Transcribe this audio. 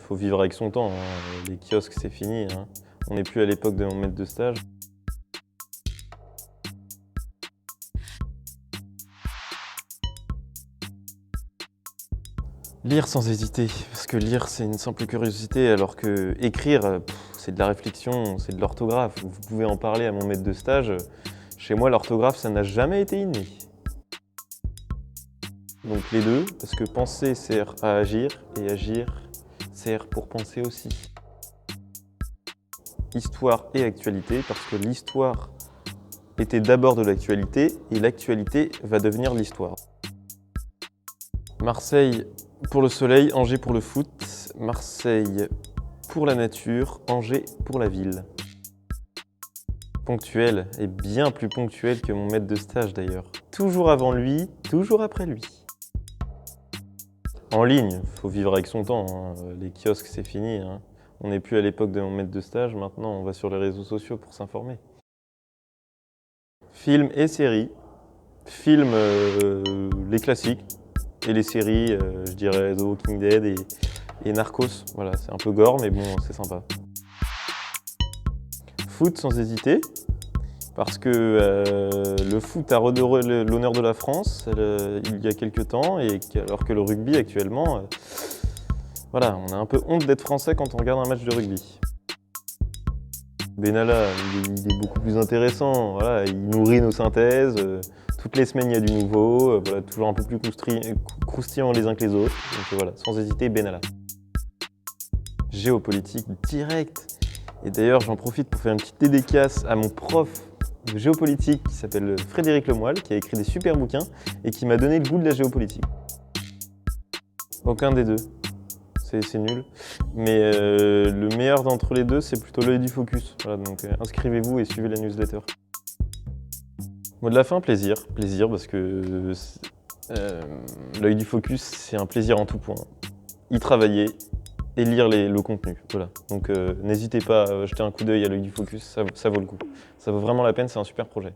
faut vivre avec son temps, hein. Les kiosques, c'est fini, hein. On n'est plus à l'époque de mon maître de stage. Lire sans hésiter, parce que lire, c'est une simple curiosité, alors que écrire, c'est de la réflexion, c'est de l'orthographe. Vous pouvez en parler à mon maître de stage. Chez moi, l'orthographe, ça n'a jamais été inné. Donc les deux, parce que penser sert à agir, et agir sert pour penser aussi. Histoire et actualité, parce que l'histoire était d'abord de l'actualité, et l'actualité va devenir l'histoire. Marseille pour le soleil, Angers pour le foot, Marseille pour la nature, Angers pour la ville. Ponctuel, et bien plus ponctuel que mon maître de stage d'ailleurs. Toujours avant lui, toujours après lui. En ligne, faut vivre avec son temps, hein. Les kiosques, c'est fini, hein. On n'est plus à l'époque de mon maître de stage, maintenant on va sur les réseaux sociaux pour s'informer. Films et séries. Films, les classiques, et les séries, je dirais The Walking Dead et Narcos. Voilà, c'est un peu gore, mais bon, c'est sympa. Foot sans hésiter, parce que le foot a redoré l'honneur de la France il y a quelques temps, alors que le rugby actuellement, voilà, on a un peu honte d'être français quand on regarde un match de rugby. Benalla, il est beaucoup plus intéressant, voilà, il nourrit nos synthèses, toutes les semaines il y a du nouveau, voilà, toujours un peu plus croustillant les uns que les autres, donc voilà, sans hésiter, Benalla. Géopolitique direct, et d'ailleurs j'en profite pour faire une petite dédicace à mon prof de géopolitique qui s'appelle Frédéric Lemoyle, qui a écrit des super bouquins et qui m'a donné le goût de la géopolitique. Aucun des deux. C'est nul. Mais le meilleur d'entre les deux, c'est plutôt l'œil du focus. Voilà, donc inscrivez-vous et suivez la newsletter. Mot de la fin, plaisir. Plaisir parce que l'œil du focus, c'est un plaisir en tout point. Y travailler et lire le contenu. Voilà. Donc n'hésitez pas à jeter un coup d'œil à l'œil du focus, ça vaut le coup. Ça vaut vraiment la peine, c'est un super projet.